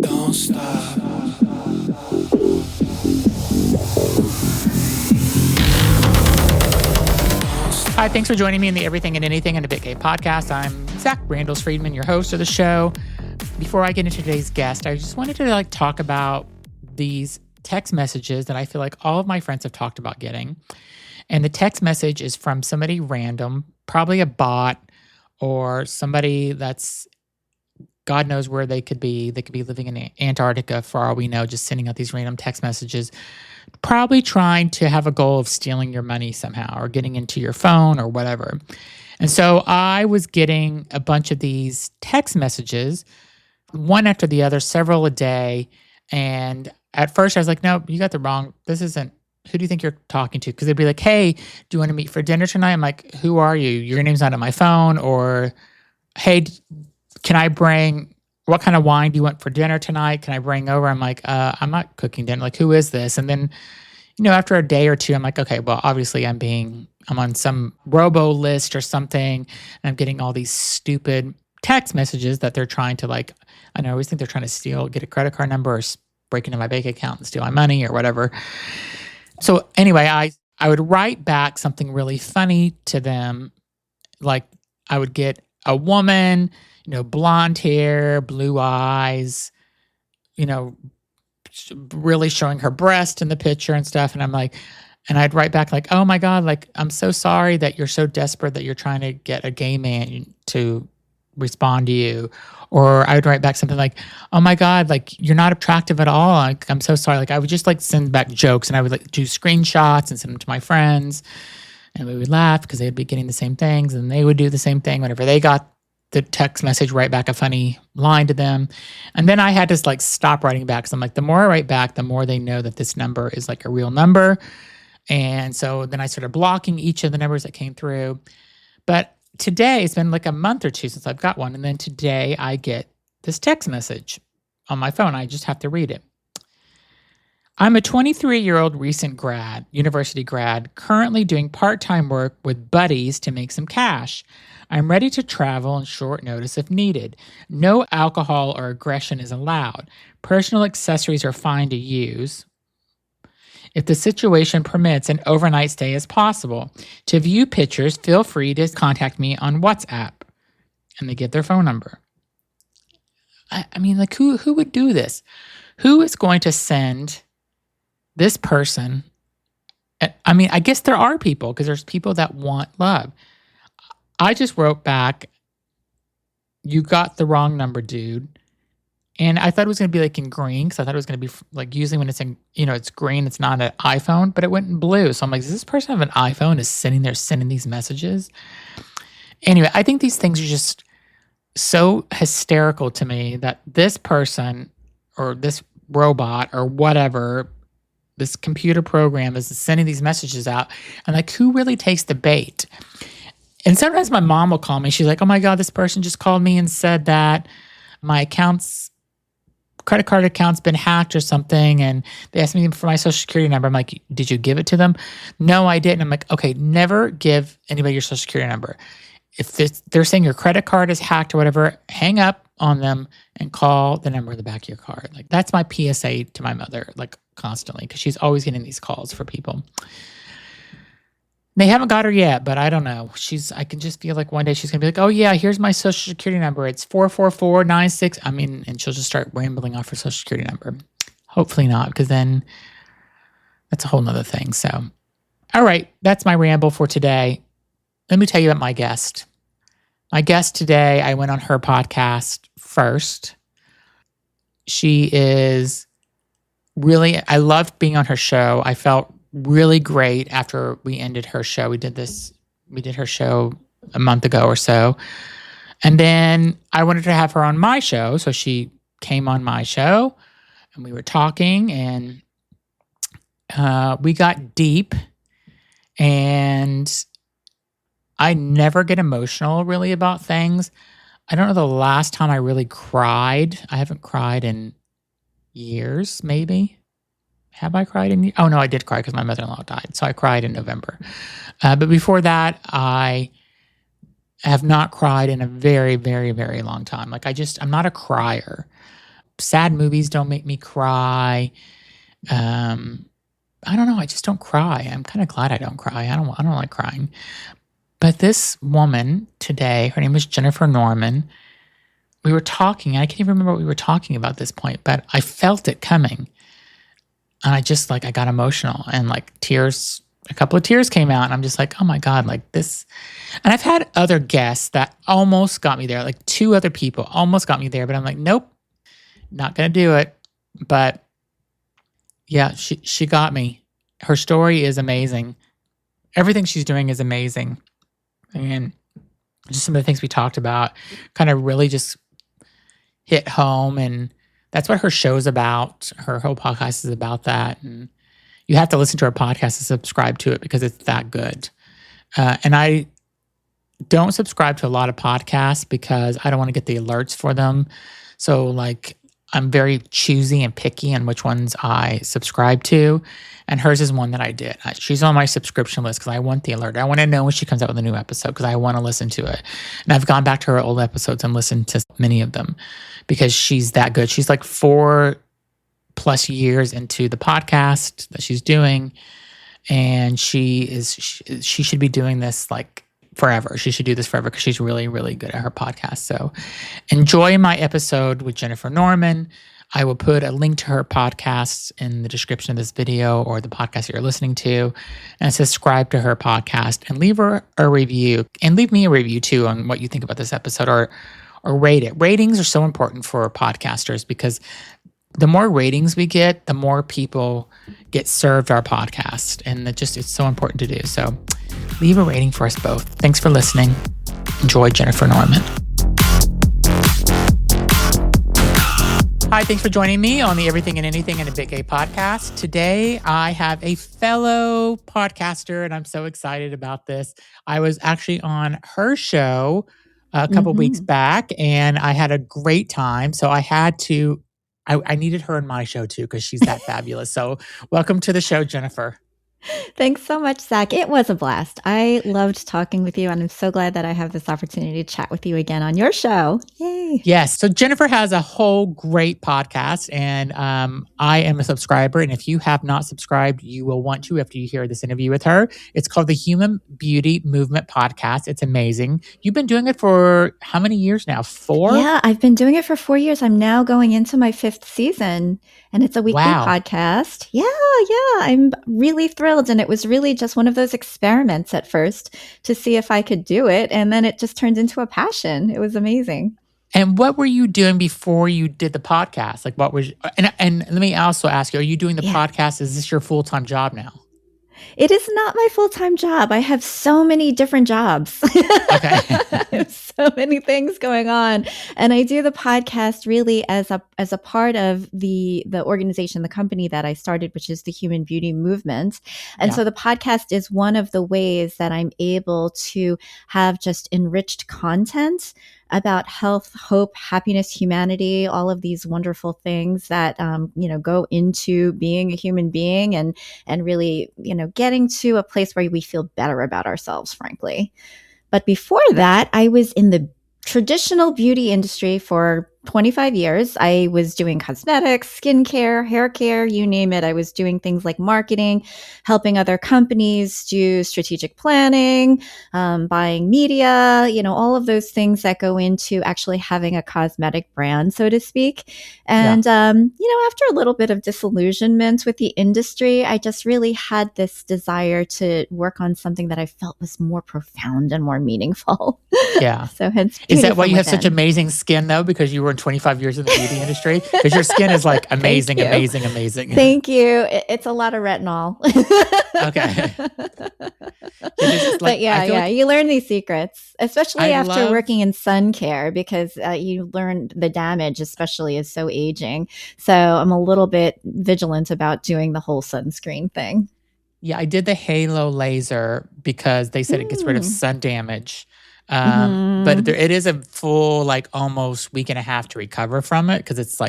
Don't stop. Hi, thanks for joining me in the Everything and Anything in a Big Gay podcast. I'm Zach Randles-Friedman, your host of the show. Before I get into today's guest, I just wanted to talk about these text messages that I feel like all of my friends have talked about getting. And the text message is from somebody random, probably a bot or somebody that's God knows where they could be. They could be living in Antarctica for all we know, just sending out these random text messages, probably trying to have a goal of stealing your money somehow or getting into your phone or whatever. And so I was getting a bunch of these text messages, one after the other, several a day. And at first I was like, no, you got the wrong, this isn't, who do you think you're talking to? Because they'd be like, hey, do you want to meet for dinner tonight? I'm like, who are you? Your name's not on my phone. Or, hey, can I bring, what kind of wine do you want for dinner tonight? Can I bring over? I'm like, I'm not cooking dinner. Like, who is this? And then, after a day or two, I'm like, okay, well, obviously I'm on some robo list or something. And I'm getting all these stupid text messages that they're trying to I always think they're trying to get a credit card number or break into my bank account and steal my money or whatever. So anyway, I would write back something really funny to them. Like I would get a woman, blonde hair, blue eyes, really showing her breast in the picture and stuff. And I'm like, and I'd write back like, oh my God, I'm so sorry that you're so desperate that you're trying to get a gay man to respond to you. Or I would write back something like, oh my God, you're not attractive at all. I'm so sorry. I would just send back jokes, and I would do screenshots and send them to my friends, and we would laugh because they'd be getting the same things, and they would do the same thing whenever they got the text message, write back a funny line to them. And then I had to stop writing back, because I'm like, the more I write back, the more they know that this number is a real number. And so then I started blocking each of the numbers that came through. But today, it's been a month or two since I've got one. And then today I get this text message on my phone. I just have to read it. I'm a 23-year-old recent university grad, currently doing part-time work with buddies to make some cash. I'm ready to travel on short notice if needed. No alcohol or aggression is allowed. Personal accessories are fine to use. If the situation permits, an overnight stay is possible. To view pictures, feel free to contact me on WhatsApp. And they give their phone number. I mean, who would do this? Who is going to send this person? I mean, I guess there are people, because there's people that want love. I just wrote back, you got the wrong number, dude. And I thought it was going to be in green, because I thought it was going to be usually when it's in, it's green, it's not an iPhone, but it went in blue. So I'm like, does this person have an iPhone, is sitting there sending these messages? Anyway, I think these things are just so hysterical to me that this person or this robot or whatever, this computer program is sending these messages out. And who really takes the bait? And sometimes my mom will call me. She's like, oh my God, this person just called me and said that my credit card account's been hacked or something. And they asked me for my social security number. I'm like, did you give it to them? No, I didn't. I'm like, okay, never give anybody your social security number. If they're saying your credit card is hacked or whatever, hang up on them and call the number on the back of your card. That's my PSA to my mother, constantly, because she's always getting these calls for people. They haven't got her yet, but I don't know. I can just feel one day she's going to be like, oh yeah, here's my social security number. It's 44496. And she'll just start rambling off her social security number. Hopefully not, because then that's a whole nother thing. So, all right, that's my ramble for today. Let me tell you about my guest. My guest today, I went on her podcast first. She is really, I loved being on her show. I felt really great after we ended her show. We did her show a month ago or so. And then I wanted to have her on my show. So she came on my show and we were talking, and we got deep. And I never get emotional really about things. I don't know the last time I really cried. I haven't cried in years, maybe. Have I cried in? Oh, no, I did cry because my mother-in-law died. So I cried in November. But before that, I have not cried in a very, very, very long time. I'm not a crier. sad movies don't make me cry. I don't know. I just don't cry. I'm kind of glad I don't cry. I don't like crying. But this woman today, her name is Jennifer Norman. We were talking. I can't even remember what we were talking about at this point, but I felt it coming. And I just I got emotional and tears, a couple of tears came out. And I'm just like, oh my God, this. And I've had other guests that almost got me there. 2 other people almost got me there, but I'm like, nope, not going to do it. But yeah, she got me. Her story is amazing. Everything she's doing is amazing. And just some of the things we talked about kind of really just hit home. And that's what her show's about. Her whole podcast is about that. And you have to listen to her podcast and subscribe to it because it's that good. And I don't subscribe to a lot of podcasts because I don't want to get the alerts for them. So I'm very choosy and picky on which ones I subscribe to. And hers is one that I did. She's on my subscription list because I want the alert. I want to know when she comes out with a new episode because I want to listen to it. And I've gone back to her old episodes and listened to many of them because she's that good. She's 4+ years into the podcast that she's doing. And she should be doing this forever. She should do this forever because she's really, really good at her podcast. So enjoy my episode with Jennifer Norman. I will put a link to her podcast in the description of this video or the podcast that you're listening to, and subscribe to her podcast and leave her a review, and leave me a review too on what you think about this episode, or rate it. Ratings are so important for podcasters because the more ratings we get, the more people get served our podcast. And it's so important to do. So leave a rating for us both. Thanks for listening. Enjoy Jennifer Norman. Hi, thanks for joining me on the Everything and Anything in a Big A podcast. Today, I have a fellow podcaster, and I'm so excited about this. I was actually on her show a couple weeks back, and I had a great time. So I had to, I needed her in my show too, because she's that fabulous. So welcome to the show, Jennifer. Thanks so much, Zach. It was a blast. I loved talking with you, and I'm so glad that I have this opportunity to chat with you again on your show. Yay. Yes. So Jennifer has a whole great podcast, and I am a subscriber. And if you have not subscribed, you will want to after you hear this interview with her. It's called the Human Beauty Movement Podcast. It's amazing. You've been doing it for how many years now? 4? Yeah, I've been doing it for 4 years. I'm now going into my 5th season, and it's a weekly podcast. Yeah. I'm really thrilled. And it was really just one of those experiments at first to see if I could do it. And then it just turned into a passion. It was amazing. And what were you doing before you did the podcast? What was, and let me also ask you, are you doing the podcast? Is this your full-time job now? It is not my full-time job. I have so many different jobs. Okay. I have so many things going on. And I do the podcast really as a part of the organization, the company that I started, which is the Human Beauty Movement. And so the podcast is one of the ways that I'm able to have just enriched content about health, hope, happiness, humanity, all of these wonderful things that, go into being a human being and really, getting to a place where we feel better about ourselves, frankly. But before that, I was in the traditional beauty industry for 25 years. I was doing cosmetics, skincare, hair care, you name it. I was doing things like marketing, helping other companies do strategic planning, buying media, all of those things that go into actually having a cosmetic brand, so to speak. And, after a little bit of disillusionment with the industry, I just really had this desire to work on something that I felt was more profound and more meaningful. Yeah. So hence, is that why you have such amazing skin though? Because you were 25 years in the beauty industry? Because your skin is amazing, amazing, amazing. Thank you. It's a lot of retinol. Okay. But you learn these secrets, especially after working in sun care, because you learn the damage, especially is so aging. So I'm a little bit vigilant about doing the whole sunscreen thing. Yeah, I did the halo laser because they said it gets rid of sun damage. But it is a full almost week and a half to recover from it because it's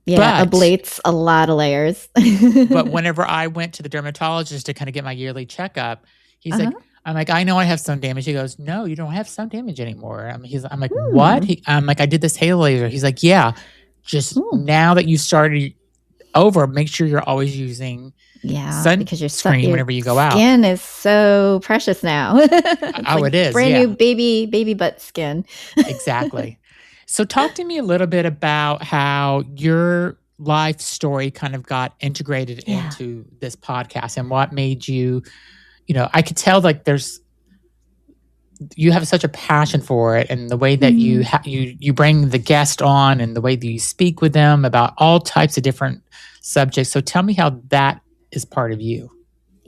ablates a lot of layers. But whenever I went to the dermatologist to kind of get my yearly checkup, he's I'm like, I know I have sun damage. He goes, no, you don't have sun damage anymore. I'm like, what? I'm like, I did this halo laser. He's like, yeah, just Ooh. now that you started over, make sure you're always using Because sunscreen your whenever you go out. skin is so precious now. It's Oh, like it is. brand new Yeah, baby butt skin. exactly. So talk to me a little bit about how your life story kind of got integrated Yeah. into this podcast and what made you, I could tell like you have such a passion for it, and the way that you Mhm. you bring the guest on and the way that you speak with them about all types of different subjects. So tell me how that is part of you.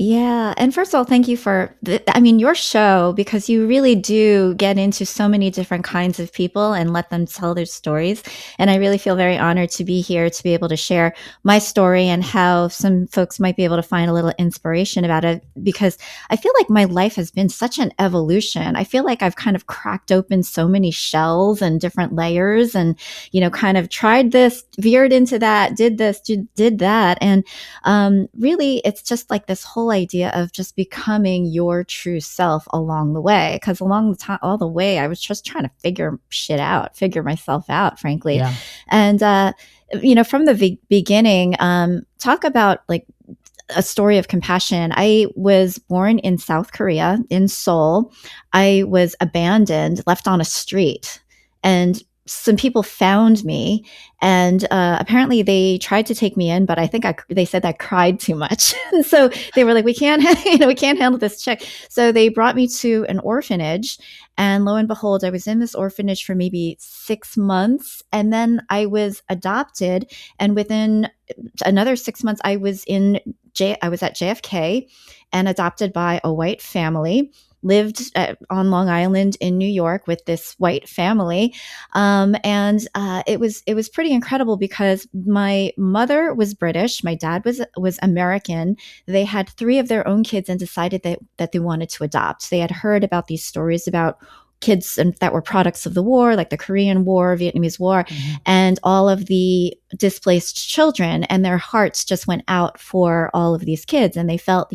Yeah. And first of all, thank you for, your show, because you really do get into so many different kinds of people and let them tell their stories. And I really feel very honored to be here to be able to share my story and how some folks might be able to find a little inspiration about it, because I feel like my life has been such an evolution. I feel like I've kind of cracked open so many shells and different layers and, kind of tried this, veered into that, did this, did that. And really, it's just like this whole idea of just becoming your true self along the way. Because along the time, all the way, I was just trying to figure myself out, frankly. Yeah. And from the beginning, talk about like a story of compassion. I was born in South Korea, in Seoul. I was abandoned, left on a street, and some people found me, and apparently they tried to take me in, but I think they said I cried too much, and so they were like, "We can't, we can't handle this chick." So they brought me to an orphanage, and lo and behold, I was in this orphanage for maybe 6 months, and then I was adopted, and within another 6 months, I was at JFK and adopted by a white family. Lived on Long Island in New York with this white family, and it was pretty incredible because my mother was British, my dad was American. They had 3 of their own kids and decided that they wanted to adopt. They had heard about these stories about kids that were products of the war, like the Korean War, Vietnamese War, and all of the displaced children, and their hearts just went out for all of these kids. And they felt,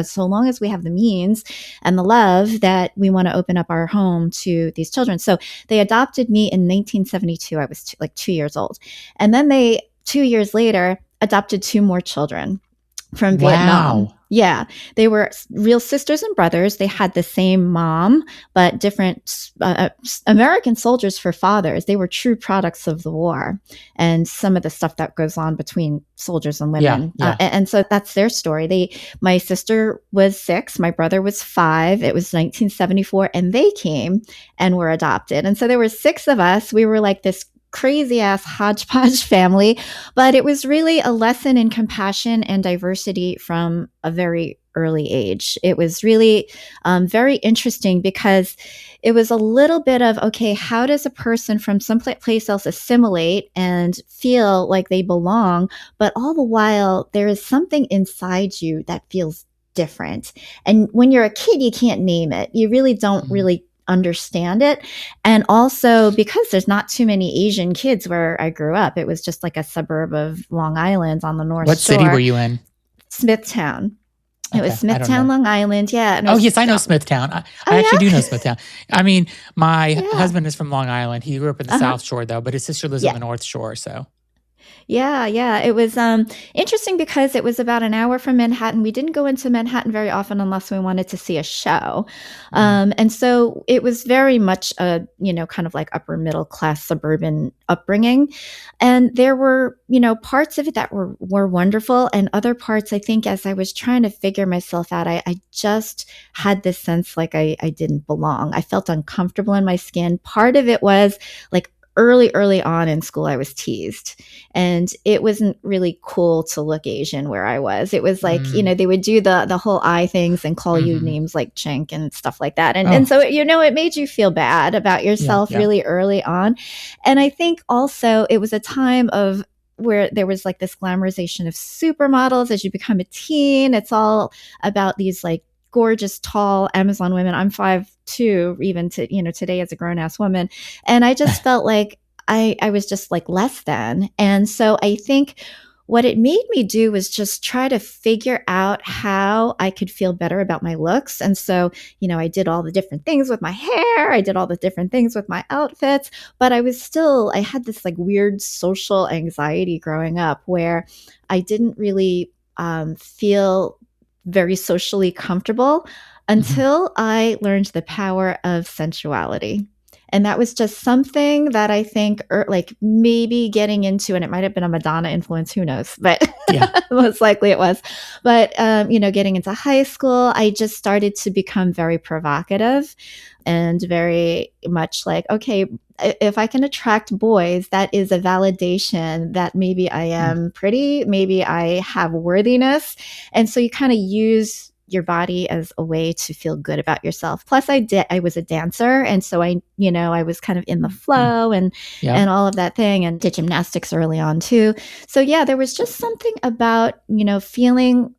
so long as we have the means and the love, that we want to open up our home to these children. So they adopted me in 1972. I was 2 years old. And then 2 years later, adopted 2 more children from Vietnam. Yeah, they were real sisters and brothers. They had the same mom, but different American soldiers for fathers. They were true products of the war and some of the stuff that goes on between soldiers and women. Yeah. And so that's their story. My sister was 6, my brother was 5. It was 1974, and they came and were adopted. And so there were 6 of us. We were like this crazy ass hodgepodge family, but it was really a lesson in compassion and diversity from a very early age. It was really very interesting because it was a little bit of, okay, how does a person from someplace else assimilate and feel like they belong, but all the while there is something inside you that feels different. And when you're a kid, you can't name it. You really don't really understand it. And also because there's not too many Asian kids where I grew up. It was just like a suburb of Long Island on the North Shore. What city were you in? Smithtown. Okay, it was Smithtown, Long Island. Yeah. Oh, yes, I know Smithtown. I actually do know Smithtown. I mean, my husband is from Long Island. He grew up in the South Shore, though, but his sister lives on the North Shore, so. Yeah. It was interesting because it was about an hour from Manhattan. We didn't go into Manhattan very often unless we wanted to see a show. And so it was very much a, kind of like upper middle class suburban upbringing. And there were, parts of it that were wonderful, and other parts, I think, as I was trying to figure myself out, I just had this sense like I didn't belong. I felt uncomfortable in my skin. Part of it was like early on in school, I was teased, and it wasn't really cool to look Asian where I was. It was like, they would do the whole eye things and call you names like chink and stuff like that. And so, it made you feel bad about yourself really early on. And I think also it was a time of where there was like this glamorization of supermodels as you become a teen. It's all about these like gorgeous, tall Amazon women. I'm 5'2", even today as a grown ass woman. And I just felt like I was just like less than. And so I think what it made me do was just try to figure out how I could feel better about my looks. And so, I did all the different things with my hair. I did all the different things with my outfits, but I had this like weird social anxiety growing up where I didn't really feel very socially comfortable until I learned the power of sensuality. And that was just something that I think, like maybe getting into, and it might have been a Madonna influence, who knows, but most likely it was. But, getting into high school, I just started to become very provocative and very much like, okay, if I can attract boys, that is a validation that maybe I am pretty, maybe I have worthiness. And so you kind of use your body as a way to feel good about yourself. Plus I was a dancer. And so I was kind of in the flow and all of that thing, and did gymnastics early on too. So yeah, there was just something about, feeling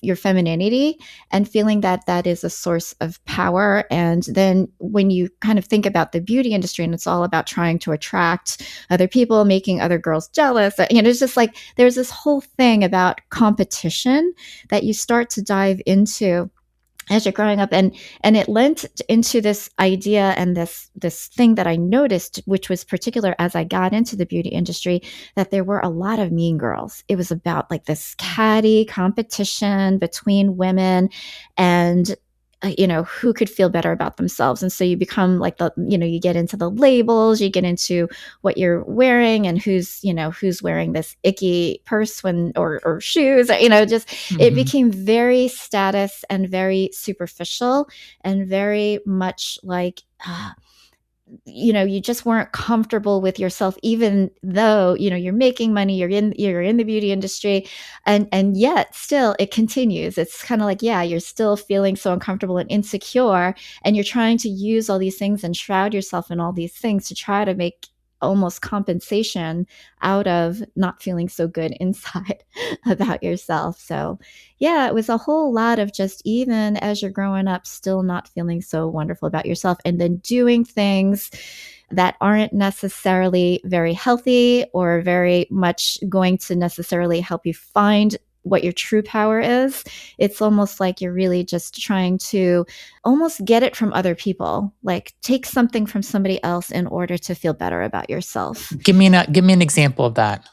your femininity and feeling that that is a source of power. And then when you kind of think about the beauty industry and it's all about trying to attract other people, making other girls jealous, it's just like, there's this whole thing about competition that you start to dive into as you're growing up, and it lent into this idea and this thing that I noticed, which was particular as I got into the beauty industry, that there were a lot of mean girls. It was about like this catty competition between women and who could feel better about themselves. And so you become like you get into the labels, you get into what you're wearing and who's wearing this icky purse or shoes, it became very status and very superficial and very much like, you just weren't comfortable with yourself, even though, you're making money, you're in the beauty industry, and yet still it continues. It's kind of like, yeah, you're still feeling so uncomfortable and insecure, and you're trying to use all these things and shroud yourself in all these things to try to make almost compensation out of not feeling so good inside about yourself. So yeah, it was a whole lot of just, even as you're growing up, still not feeling so wonderful about yourself, and then doing things that aren't necessarily very healthy or very much going to necessarily help you find what your true power is. It's almost like you're really just trying to almost get it from other people, like take something from somebody else in order to feel better about yourself. Give me an example of that.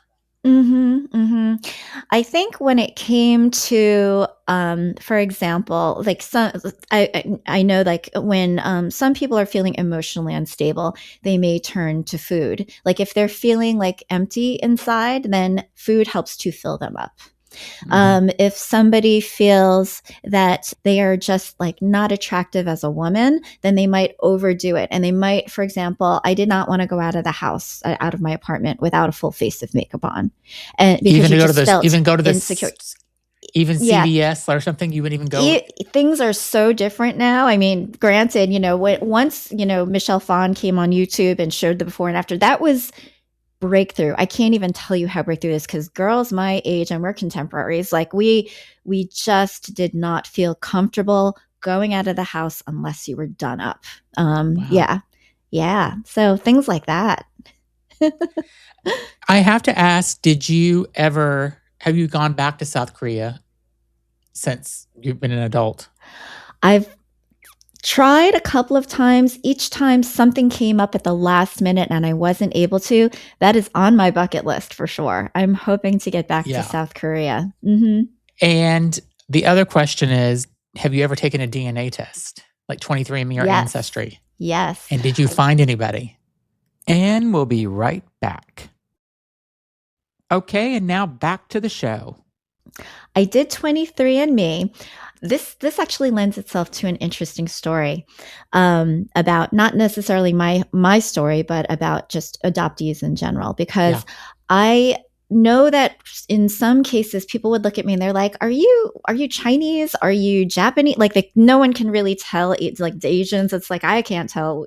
I think when it came to, for example, like I know like when some people are feeling emotionally unstable, they may turn to food. Like if they're feeling like empty inside, then food helps to fill them up. If somebody feels that they are just like not attractive as a woman, then they might overdo it. And they might, for example, I did not want to go out of the house, out of my apartment without a full face of makeup on. And because even you go just to felt even go to insecure. Even CVS or something, you wouldn't even go. Things are so different now. I mean, granted, once, Michelle Phan came on YouTube and showed the before and after, that was breakthrough. I can't even tell you how breakthrough is, because girls my age, and we're contemporaries, like we just did not feel comfortable going out of the house unless you were done up. Wow. Yeah. So things like that. I have to ask, have you gone back to South Korea since you've been an adult? I've tried a couple of times. Each time something came up at the last minute and I wasn't able to. That is on my bucket list for sure. I'm hoping to get back to South Korea. And the other question is, have you ever taken a DNA test, like 23andMe or Ancestry? Yes. And did you find anybody? And we'll be right back. Okay, and now back to the show. I did 23andMe. This actually lends itself to an interesting story about not necessarily my story, but about just adoptees in general, because I know that in some cases people would look at me and they're like, are you Chinese? Are you Japanese? Like no one can really tell. It's like the Asians. It's like, I can't tell,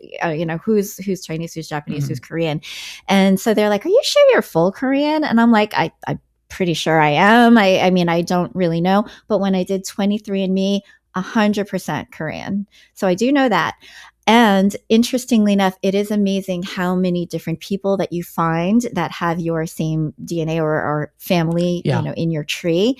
who's Chinese, who's Japanese, who's Korean. And so they're like, are you sure you're full Korean? And I'm like, I'm pretty sure I am. I mean, I don't really know. But when I did 23andMe, 100% Korean. So I do know that. And interestingly enough, it is amazing how many different people that you find that have your same DNA or family, in your tree.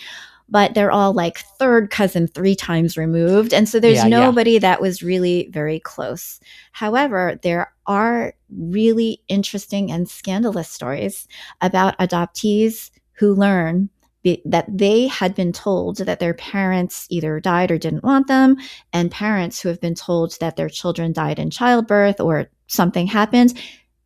But they're all like third cousin 3 times removed. And so there's nobody that was really very close. However, there are really interesting and scandalous stories about adoptees who learn that they had been told that their parents either died or didn't want them, and parents who have been told that their children died in childbirth or something happened,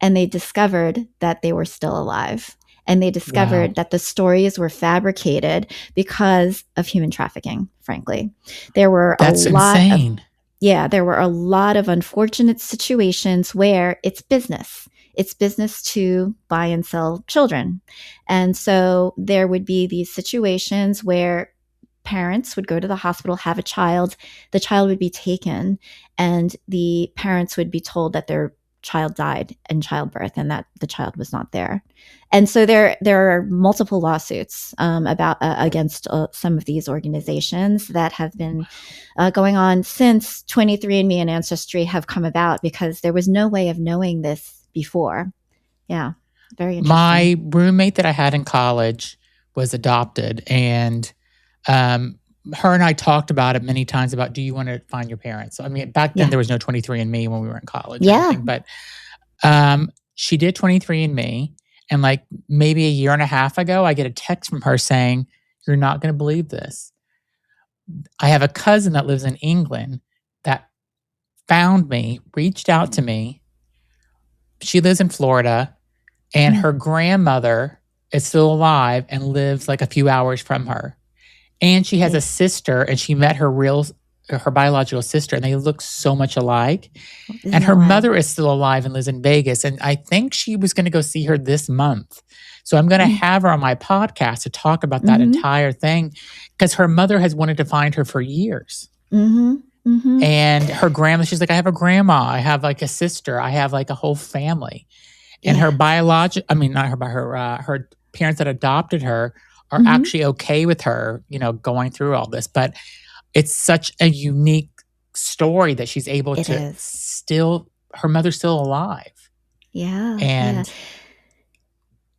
and they discovered that they were still alive. And they discovered that the stories were fabricated because of human trafficking, frankly. There were insane. There were a lot of unfortunate situations where it's business. It's business to buy and sell children. And so there would be these situations where parents would go to the hospital, have a child, the child would be taken, and the parents would be told that their child died in childbirth and that the child was not there. And so there are multiple lawsuits against some of these organizations that have been going on since 23andMe and Ancestry have come about, because there was no way of knowing this before. Yeah, very interesting. My roommate that I had in college was adopted, and her and I talked about it many times about, do you want to find your parents? I mean, back then there was no 23andMe when we were in college or anything, but she did 23andMe, and like maybe a year and a half ago, I get a text from her saying, you're not going to believe this. I have a cousin that lives in England that found me, reached out to me. She lives in Florida, and her grandmother is still alive and lives like a few hours from her. And she has a sister, and she met her biological sister, and they look so much alike. And her mother is still alive and lives in Vegas. And I think she was going to go see her this month. So I'm going to have her on my podcast to talk about that entire thing, because her mother has wanted to find her for years. And her grandma, she's like, I have a grandma, I have like a sister, I have like a whole family. And her her parents that adopted her are actually okay with her, going through all this. But it's such a unique story that she's able her mother's still alive. Yeah. And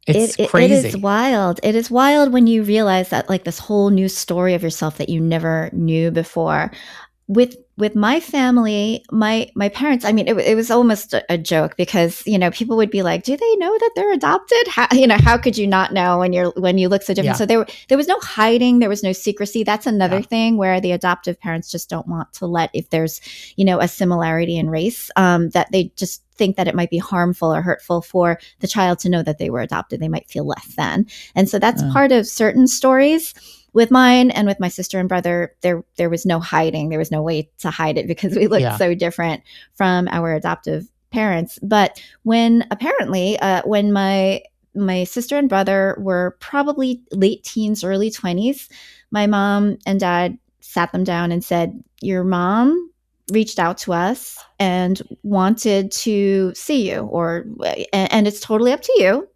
it's crazy. It is wild. It is wild when you realize that, like, this whole new story of yourself that you never knew before. With my family, my parents, I mean, it was almost a joke, because, people would be like, do they know that they're adopted? How could you not know when you look so different? So there was no hiding. There was no secrecy. That's another thing where the adoptive parents just don't want to let, if there's, a similarity in race, that they just think that it might be harmful or hurtful for the child to know that they were adopted. They might feel less than. And so that's part of certain stories. With mine and with my sister and brother, there was no hiding. There was no way to hide it, because we looked so different from our adoptive parents. But when my sister and brother were probably late teens, early 20s, my mom and dad sat them down and said, your mom reached out to us and wanted to see you, and it's totally up to you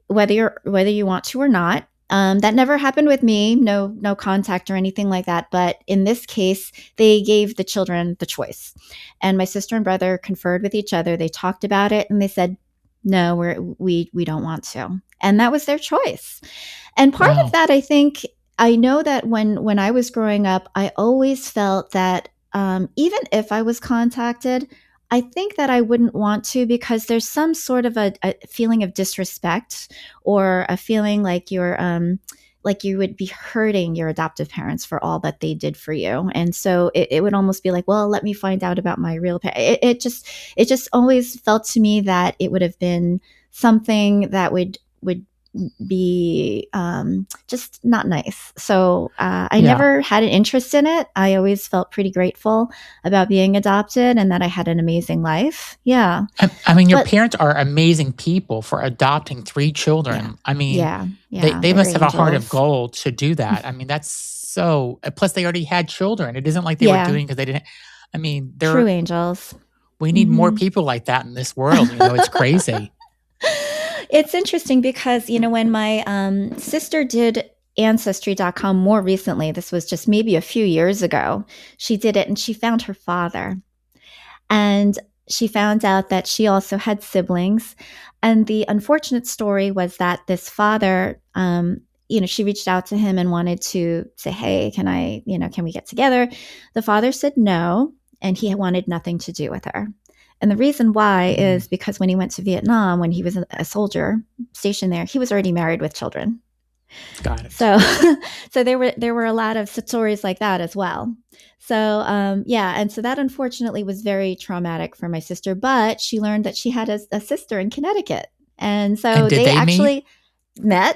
whether you want to or not. That never happened with me, no contact or anything like that. But in this case, they gave the children the choice. And my sister and brother conferred with each other. They talked about it, and they said, no, we don't want to. And that was their choice. And part of that, I know that when I was growing up, I always felt that even if I was contacted, I think that I wouldn't want to, because there's some sort of a feeling of disrespect, or a feeling like like you would be hurting your adoptive parents for all that they did for you. And so it would almost be like, well, let me find out about my real parents. It just always felt to me that it would have been something that would be just not nice. So I never had an interest in it. I always felt pretty grateful about being adopted, and that I had an amazing life. Yeah. I mean, your parents are amazing people for adopting 3 children. Yeah. I mean, they must have a heart of gold to do that. I mean, that's so, plus they already had children. It isn't like they were doing because they didn't. I mean, they're true angels. We need more people like that in this world. It's crazy. It's interesting because, when my sister did Ancestry.com more recently, this was just maybe a few years ago, she did it and she found her father. And she found out that she also had siblings. And the unfortunate story was that this father, she reached out to him and wanted to say, hey, can we get together? The father said no, and he wanted nothing to do with her. And the reason why is because when he went to Vietnam, when he was a soldier stationed there, he was already married with children. Got it. So there were a lot of stories like that as well. So and so that unfortunately was very traumatic for my sister. But she learned that she had a sister in Connecticut, and so did they actually meet?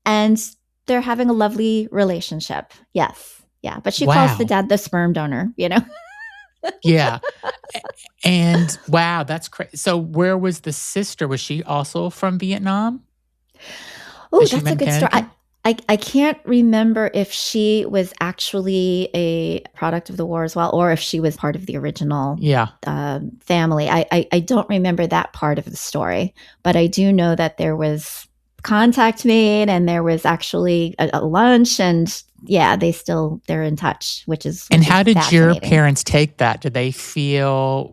and they're having a lovely relationship. Yes, yeah. But she calls the dad the sperm donor. Yeah. And wow, that's crazy. So where was the sister? Was she also from Vietnam? Oh, that's a good story. I can't remember if she was actually a product of the war as well, or if she was part of the original family. I don't remember that part of the story, but I do know that there was contact made and there was actually a lunch, and they're in touch, which is how did your parents take that? Did they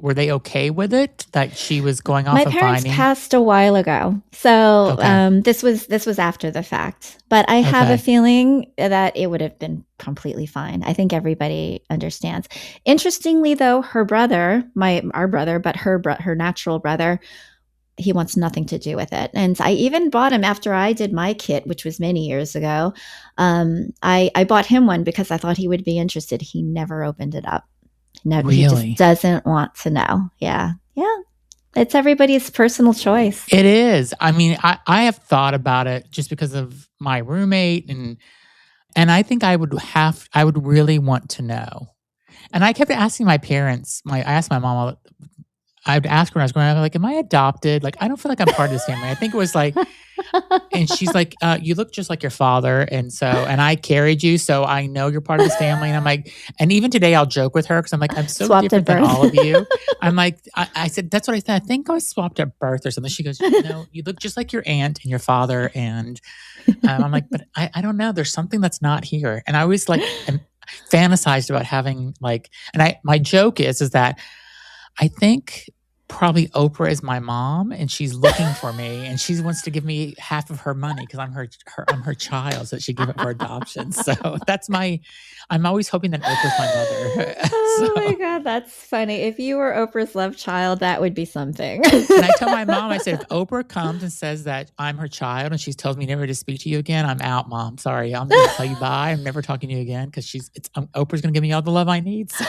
were they okay with it that she was going off? My parents passed a while ago, so this was after the fact. But I have a feeling that it would have been completely fine. I think everybody understands. Interestingly, though, her brother, our brother, but her natural brother, he wants nothing to do with it. And I even bought him after I did my kit, which was many years ago. I bought him one because I thought he would be interested. He never opened it up. No, really? He just doesn't want to know. Yeah. Yeah. It's everybody's personal choice. It is. I mean, I have thought about it just because of my roommate, and I think I would really want to know. And I kept asking my parents, I asked my mom, I'd ask her when I was growing up, like, am I adopted? Like, I don't feel like I'm part of this family. I think it was like, and she's like, you look just like your father. And I carried you, so I know you're part of this family. And I'm like, and even today I'll joke with her because I'm like, I'm so different than all of you. I'm like, I said, that's what I said. I think I was swapped at birth or something. She goes, no, you look just like your aunt and your father. And I'm like, but I don't know. There's something that's not here. And I always fantasized about having my joke is that I think probably Oprah is my mom, and she's looking for me, and she wants to give me half of her money because I'm her child, so she gave it for adoption. So I'm always hoping that Oprah's my mother. Oh my God, that's funny. If you were Oprah's love child, that would be something. And I tell my mom, I said, if Oprah comes and says that I'm her child and she tells me never to speak to you again, I'm out, Mom. Sorry, I'm going to tell you bye. I'm never talking to you again because Oprah's going to give me all the love I need. So.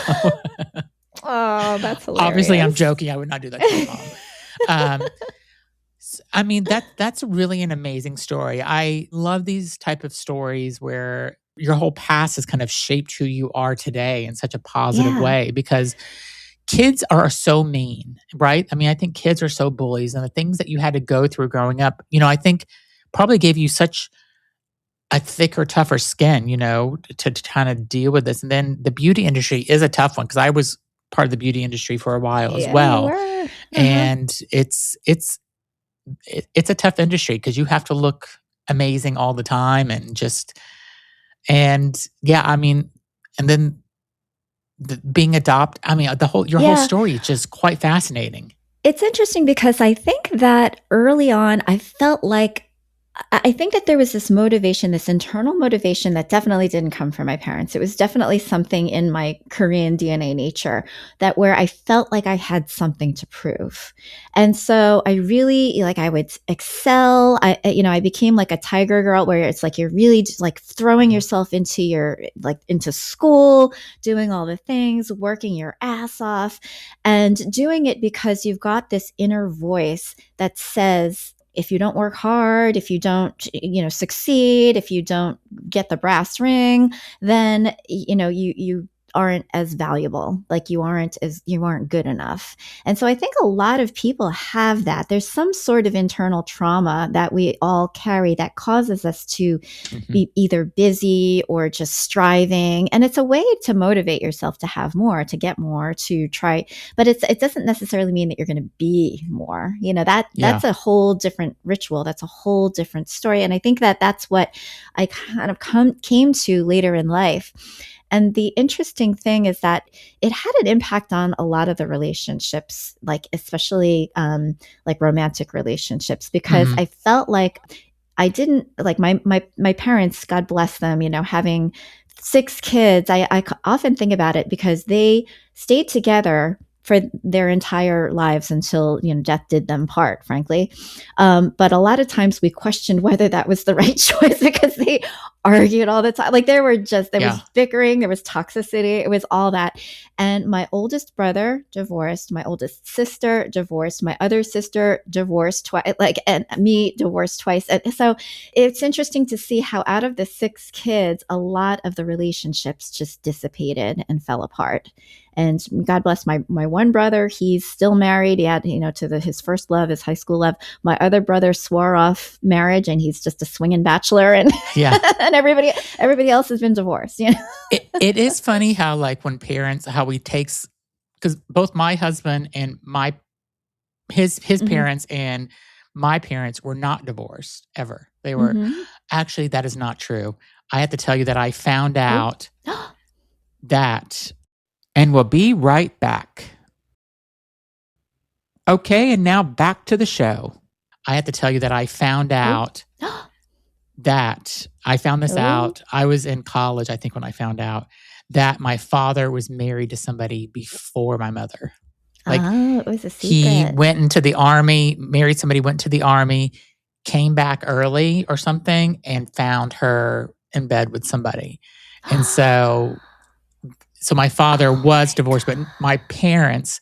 Oh, that's hilarious. Obviously, I'm joking. I would not do that to my mom. I mean, that's really an amazing story. I love these type of stories where your whole past has kind of shaped who you are today in such a positive way, because kids are so mean, right? I mean, I think kids are so bullies, and the things that you had to go through growing up, I think probably gave you such a thicker, tougher skin, to kind of deal with this. And then the beauty industry is a tough one because I was part of the beauty industry for a while as well. And it's a tough industry because you have to look amazing all the time and I mean, and then being adopted, I mean, your whole story is just quite fascinating. It's interesting because I think that early on, I think that there was this motivation, this internal motivation that definitely didn't come from my parents. It was definitely something in my Korean DNA nature that where I felt like I had something to prove. And so I really, I would excel. I became like a tiger girl where it's like, you're really just throwing yourself into into school, doing all the things, working your ass off and doing it because you've got this inner voice that says, if you don't work hard, if you don't, succeed, if you don't get the brass ring, then, you aren't as valuable. You aren't good enough. And so I think a lot of people have that. There's some sort of internal trauma that we all carry that causes us to be either busy or just striving. And it's a way to motivate yourself to have more, to get more, to try. But it doesn't necessarily mean that you're going to be more. That's a whole different ritual. That's a whole different story. And I think that that's what I kind of came to later in life. And the interesting thing is that it had an impact on a lot of the relationships, like especially like romantic relationships, because Mhm. I felt like I didn't like my parents, God bless them, having 6 kids. I often think about it because they stayed together for their entire lives until death did them part, frankly. But a lot of times we questioned whether that was the right choice because they argued all the time. Like there was bickering, there was toxicity, it was all that. And my oldest brother divorced, my oldest sister divorced, my other sister divorced twice, and me divorced twice. And so it's interesting to see how out of the 6 kids, a lot of the relationships just dissipated and fell apart. And God bless my one brother. He's still married. He had, to his first love, his high school love. My other brother swore off marriage, and he's just a swinging bachelor. And and everybody else has been divorced. It is funny how when parents, how we takes, because both my husband and his parents and my parents were not divorced ever. They were actually, that is not true. I have to tell you that I found out that. And we'll be right back. Okay, and now back to the show. I have to tell you that I found out that I found this out. I was in college, I think, when I found out that my father was married to somebody before my mother. It was a secret. He went into the army, married somebody, went to the army, came back early or something, and found her in bed with somebody. And so my father was divorced, but my parents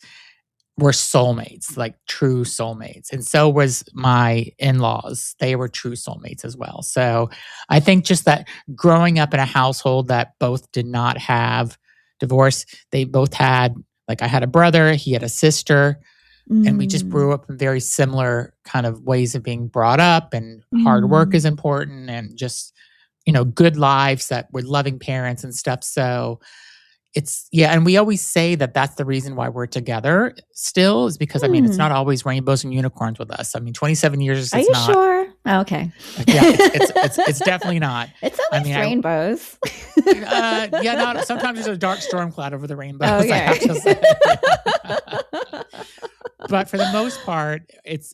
were soulmates, like true soulmates. And so was my in-laws. They were true soulmates as well. So I think just that growing up in a household that both did not have divorce, they both had, I had a brother, he had a sister, and we just grew up in very similar kind of ways of being brought up, and hard work is important, and just, good lives that with loving parents and stuff. So and we always say that that's the reason why we're together still, is because, it's not always rainbows and unicorns with us. 27 years, Are you sure? Oh, okay. Yeah, it's definitely not. It's always rainbows. Sometimes there's a dark storm cloud over the rainbows. Okay. I have to say. But for the most part, it's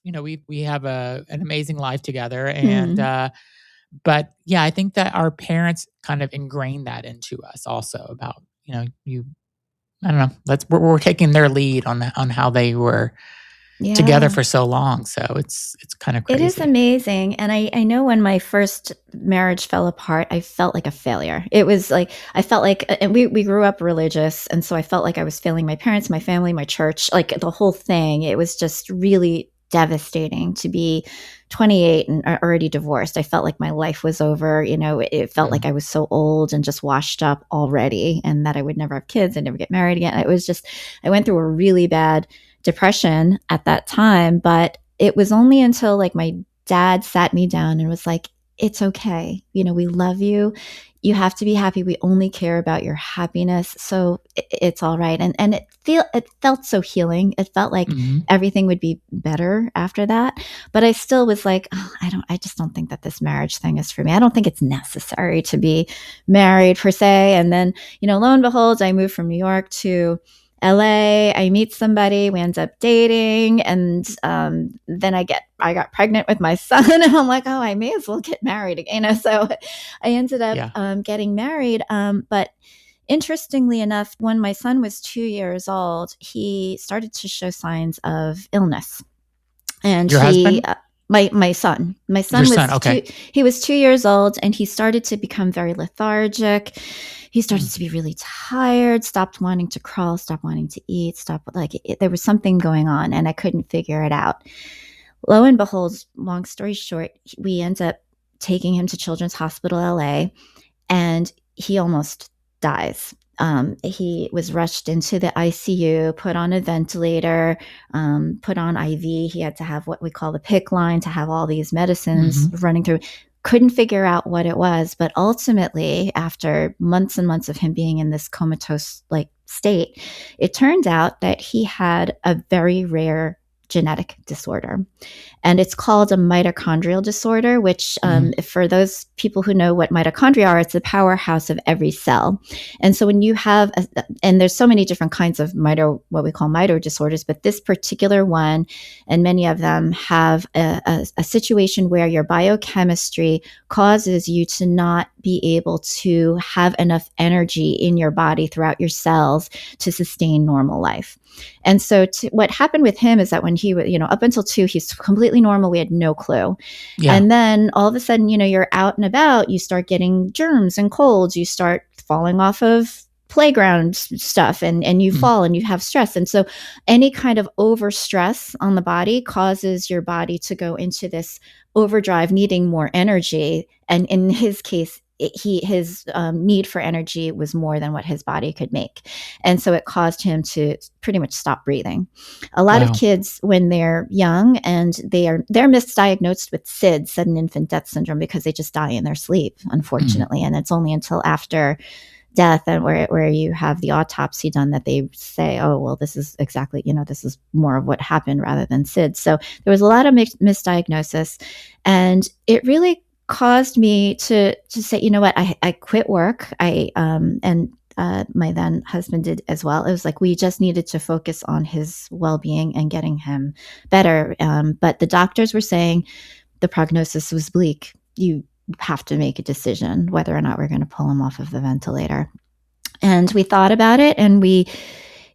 we have an amazing life together, and but yeah, I think that our parents kind of ingrained that into us also about, I don't know, we're taking their lead on how they were together for so long. So it's kind of crazy. It is amazing. And I know when my first marriage fell apart, I felt like a failure. It was I felt like, and we grew up religious. And so I felt like I was failing my parents, my family, my church, the whole thing. It was just really devastating to be 28 and already divorced. I felt like my life was over. It felt like I was so old and just washed up already, and that I would never have kids and never get married again. It was just, I went through a really bad depression at that time. But it was only until my dad sat me down and was like, it's okay. We love you. You have to be happy. We only care about your happiness. So it's all right. And it felt so healing. It felt like everything would be better after that. But I still was like, I just don't think that this marriage thing is for me. I don't think it's necessary to be married per se. And then, lo and behold, I moved from New York to LA. I meet somebody, we end up dating, and then I got pregnant with my son, and I'm like, I may as well get married again. So I ended up getting married. But interestingly enough, when my son was 2 years old, he started to show signs of illness. And your husband? My son. My son he was 2 years old, and he started to become very lethargic. He started to be really tired, stopped wanting to crawl, stopped wanting to eat, there was something going on, and I couldn't figure it out. Lo and behold, long story short, we end up taking him to Children's Hospital LA, and he almost dies. He was rushed into the ICU, put on a ventilator, put on IV. He had to have what we call the PICC line to have all these medicines running through. Couldn't figure out what it was, but ultimately, after months and months of him being in this comatose state, it turned out that he had a very rare genetic disorder. And it's called a mitochondrial disorder, which for those people who know what mitochondria are, it's the powerhouse of every cell. And so when you have, and there's so many different kinds of what we call mito disorders, but this particular one, and many of them have a situation where your biochemistry causes you to not be able to have enough energy in your body throughout your cells to sustain normal life. And so what happened with him is that when he was, up until 2, he's completely normal. We had no clue. Yeah. And then all of a sudden, you're out and about, you start getting germs and colds, you start falling off of playground stuff and you fall and you have stress. And so any kind of over stress on the body causes your body to go into this overdrive, needing more energy. And in his case, his need for energy was more than what his body could make. And so it caused him to pretty much stop breathing. A lot of kids, when they're young and they're misdiagnosed with SID, sudden infant death syndrome, because they just die in their sleep, unfortunately. And it's only until after death and where you have the autopsy done that they say, oh, well, this is exactly, this is more of what happened rather than SID. So there was a lot of misdiagnosis, and it really caused me to say, you know what, I quit work. And my then husband did as well. It was like we just needed to focus on his well-being and getting him better. But the doctors were saying the prognosis was bleak. You have to make a decision whether or not we're going to pull him off of the ventilator. And we thought about it, and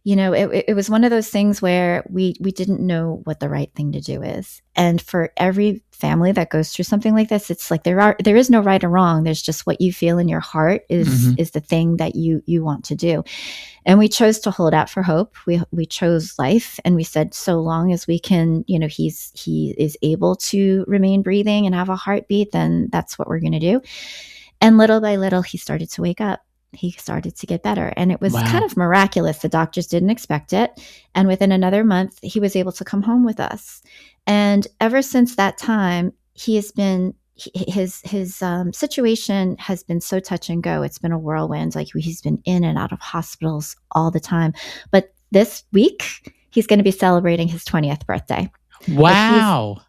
it was one of those things where we didn't know what the right thing to do is. And for every family that goes through something like this, it's like there is no right or wrong. There's just what you feel in your heart is the thing that you want to do. And we chose to hold out for hope. We chose life, and we said, so long as we can, he is able to remain breathing and have a heartbeat, then that's what we're going to do. And little by little, he started to wake up. He started to get better. And it was kind of miraculous. The doctors didn't expect it. And within another month, he was able to come home with us. And ever since that time, he has been, his situation has been so touch and go. It's been a whirlwind. Like, he's been in and out of hospitals all the time. But this week, he's going to be celebrating his 20th birthday. Wow.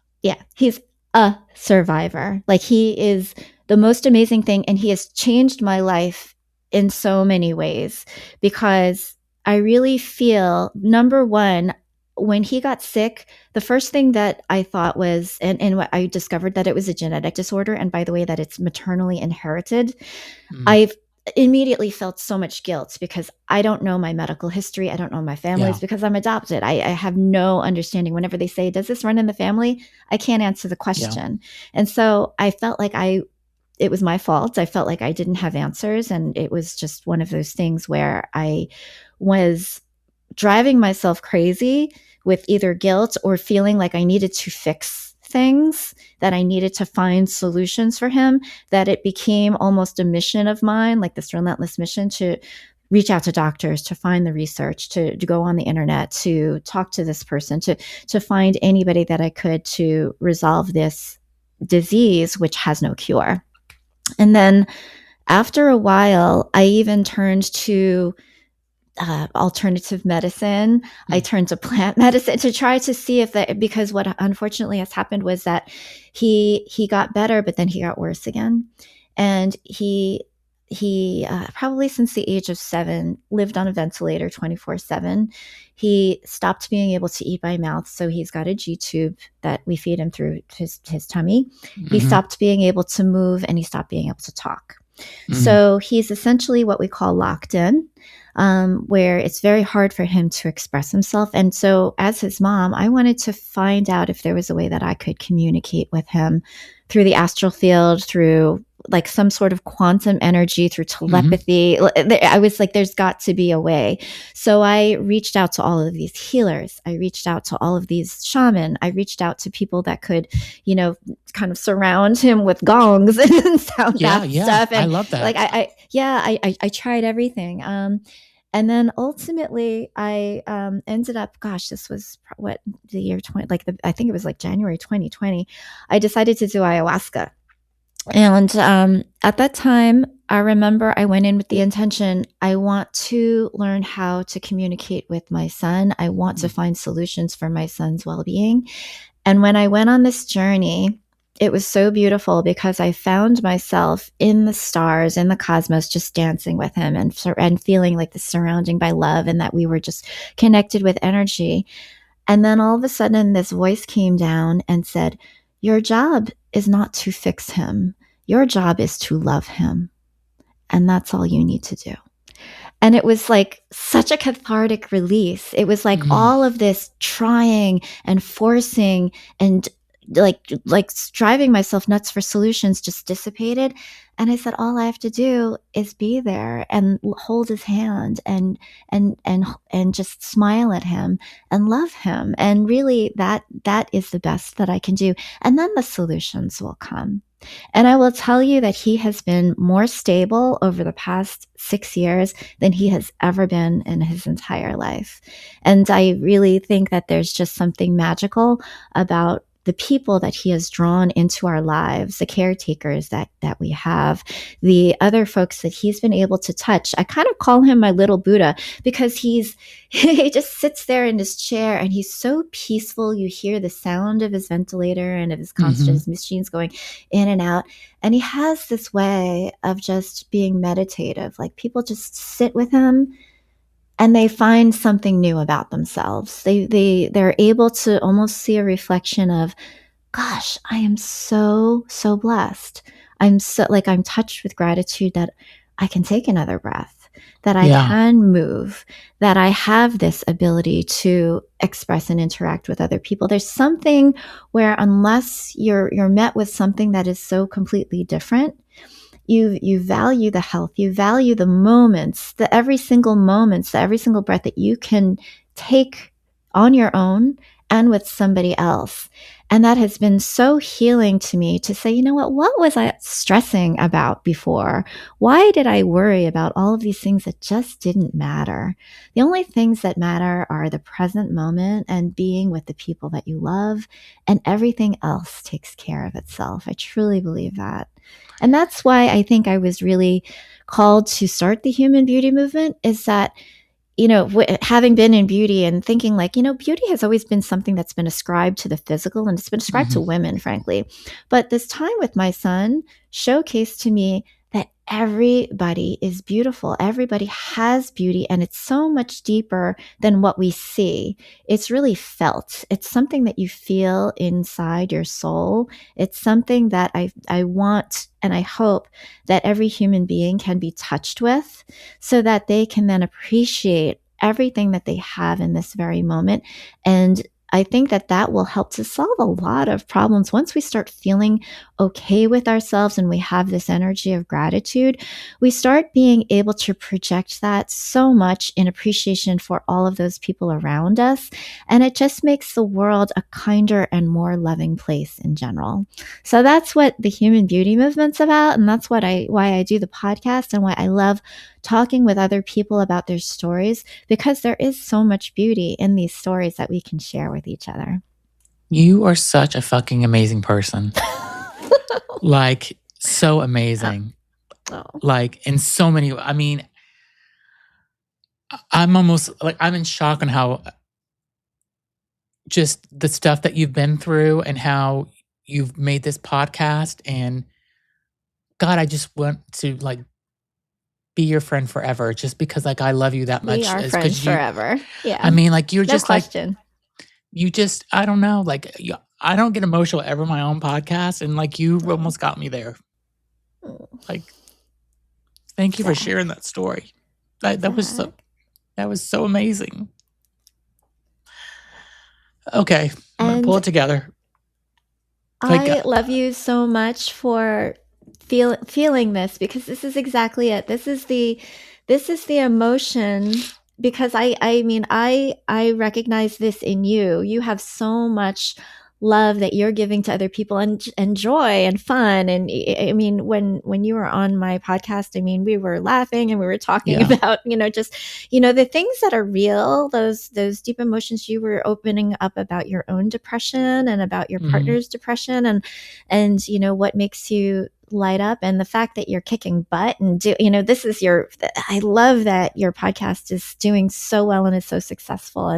He's a survivor. Like, he is the most amazing thing. And he has changed my life in so many ways, because I really feel, number one, when he got sick, the first thing that I thought was, and what I discovered that it was a genetic disorder, and by the way, that it's maternally inherited. I've immediately felt so much guilt because I don't know my medical history. I don't know my family's because I'm adopted. I have no understanding. Whenever they say, does this run in the family? I can't answer the question. And so I felt like it was my fault. I felt like I didn't have answers. And it was just one of those things where I was driving myself crazy with either guilt or feeling like I needed to fix things, that I needed to find solutions for him, that it became almost a mission of mine, like this relentless mission to reach out to doctors, to find the research, to go on the internet, to talk to this person, to find anybody that I could to resolve this disease, which has no cure. And then after a while, I even turned to alternative medicine. I turned to plant medicine to try to see if that, because what unfortunately has happened was that he got better, but then he got worse again. And he probably since the age of 7 lived on a ventilator 24/7. He stopped being able to eat by mouth. So he's got a G tube that we feed him through his tummy. He stopped being able to move, and he stopped being able to talk. So he's essentially what we call locked in, where it's very hard for him to express himself. And so as his mom, I wanted to find out if there was a way that I could communicate with him through the astral field, through like some sort of quantum energy, through telepathy. I was like, there's got to be a way. So I reached out to all of these healers. I reached out to all of these shaman. I reached out to people that could, kind of surround him with gongs and sound stuff. And I love that. Like, I tried everything. And then ultimately I ended up, this was the year 20, I think it was like January 2020. I decided to do ayahuasca. And at that time, I remember I went in with the intention, I want to learn how to communicate with my son. I want to find solutions for my son's well-being. And when I went on this journey, it was so beautiful because I found myself in the stars, in the cosmos, just dancing with him and feeling like the surrounding by love and that we were just connected with energy. And then all of a sudden, this voice came down and said, your job is not to fix him. Your job is to love him. And that's all you need to do. And it was like such a cathartic release. It was like all of this trying and forcing and like driving myself nuts for solutions just dissipated. And I said, all I have to do is be there and hold his hand and just smile at him and love him. And really that is the best that I can do. And then the solutions will come. And I will tell you that he has been more stable over the past 6 years than he has ever been in his entire life. And I really think that there's just something magical about the people that he has drawn into our lives, the caretakers that we have, the other folks that he's been able to touch. I kind of call him my little Buddha because he just sits there in his chair and he's so peaceful. You hear the sound of his ventilator and of his constant machines going in and out. And he has this way of just being meditative. Like people just sit with him and they find something new about themselves. They're able to almost see a reflection of, gosh, I am so blessed. I'm touched with gratitude that I can take another breath, that I can move, that I have this ability to express and interact with other people. There's something where unless you're met with something that is so completely different, you value the health, you value the moments, every single breath that you can take on your own and with somebody else. And that has been so healing to me to say, you know what was I stressing about before? Why did I worry about all of these things that just didn't matter? The only things that matter are the present moment and being with the people that you love, and everything else takes care of itself. I truly believe that. And that's why I think I was really called to start the human beauty movement, is that, you know, having been in beauty and thinking like, you know, beauty has always been something that's been ascribed to the physical, and it's been ascribed to women, frankly. But this time with my son showcased to me that everybody is beautiful. Everybody has beauty, and it's so much deeper than what we see. It's really felt. It's something that you feel inside your soul. It's something that I want and I hope that every human being can be touched with, so that they can then appreciate everything that they have in this very moment. And I think that will help to solve a lot of problems. Once we start feeling okay with ourselves and we have this energy of gratitude, we start being able to project that so much in appreciation for all of those people around us. And it just makes the world a kinder and more loving place in general. So that's what the human beauty movement's about. And that's why I do the podcast, and why I love talking with other people about their stories, because there is so much beauty in these stories that we can share with each other. You are such a fucking amazing person. Like, so amazing. Like, in so many, I mean, I'm almost like, I'm in shock on how just the stuff that you've been through and how you've made this podcast. And God, I just want to like be your friend forever, just because like I love you that much. We are friends forever. Yeah. I mean, like, you're no just question. Like, you just, I don't know, like, I don't get emotional ever in my own podcast, and like you almost got me there. Like, thank you for sharing that story. That was so amazing. Okay, I'm gonna pull it together. I love you so much for feeling this, because this is exactly it. This is the emotion, because I mean, I recognize this in you. You have so much love that you're giving to other people, and joy and fun. And I mean, when you were on my podcast, I mean, we were laughing and we were talking about, you know, just, you know, the things that are real, those deep emotions. You were opening up about your own depression and about your partner's depression, and you know, what makes you light up. And the fact that you're kicking butt and I love that your podcast is doing so well and is so successful.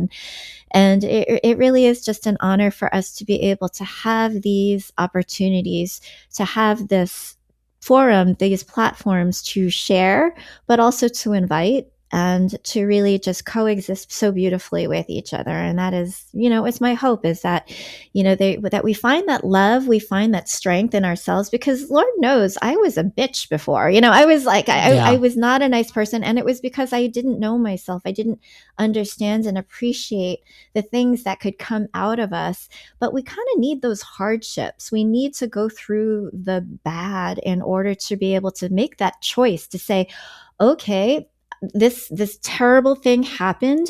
And it really is just an honor for us to be able to have these opportunities, to have this forum, these platforms to share, but also to invite and to really just coexist so beautifully with each other. And that is, it's my hope is that, that we find that love, we find that strength in ourselves, because Lord knows I was a bitch before. I was like, I was not a nice person. And it was because I didn't know myself. I didn't understand and appreciate the things that could come out of us. But we kind of need those hardships. We need to go through the bad in order to be able to make that choice to say, okay, this terrible thing happened.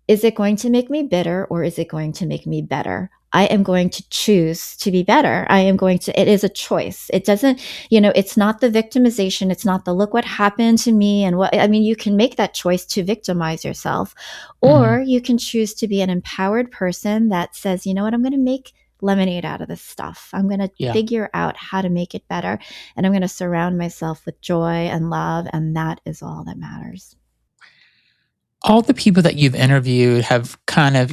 Is it going to make me bitter, or is it going to make me better? I am going to choose to be better. It is a choice. It doesn't, it's not the victimization. It's not the look what happened to me. And you can make that choice to victimize yourself, or you can choose to be an empowered person that says, you know what, I'm going to make lemonade out of this stuff. I'm going to figure out how to make it better. And I'm going to surround myself with joy and love. And that is all that matters. All the people that you've interviewed have kind of,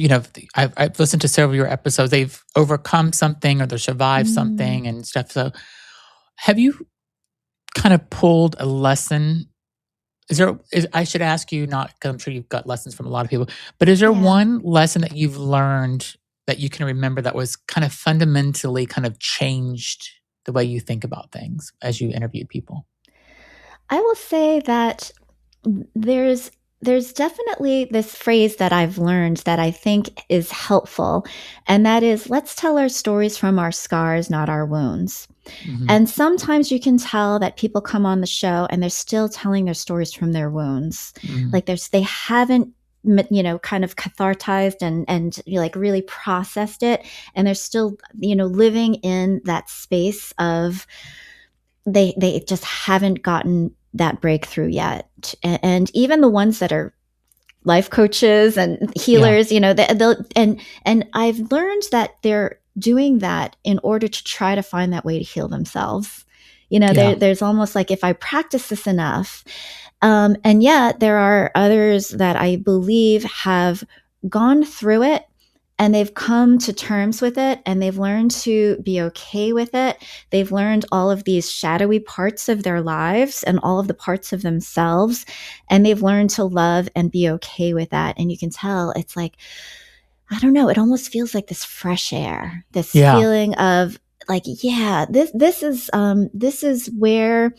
I've listened to several of your episodes. They've overcome something or they've survived something and stuff. So have you kind of pulled a lesson? I should ask you, not because I'm sure you've got lessons from a lot of people, but is there one lesson that you've learned that you can remember that was kind of fundamentally kind of changed the way you think about things as you interviewed people? I will say that there's definitely this phrase that I've learned that I think is helpful. And that is, let's tell our stories from our scars, not our wounds. And sometimes you can tell that people come on the show and they're still telling their stories from their wounds. Like they haven't, kind of cathartized and like really processed it. And they're still, living in that space of they just haven't gotten that breakthrough yet. And even the ones that are life coaches and healers, they'll and I've learned that they're doing that in order to try to find that way to heal themselves. There's almost like, if I practice this enough, and yet there are others that I believe have gone through it and they've come to terms with it and they've learned to be okay with it. They've learned all of these shadowy parts of their lives and all of the parts of themselves. And they've learned to love and be okay with that. And you can tell it's like, I don't know, it almost feels like this fresh air, this feeling of like, this is where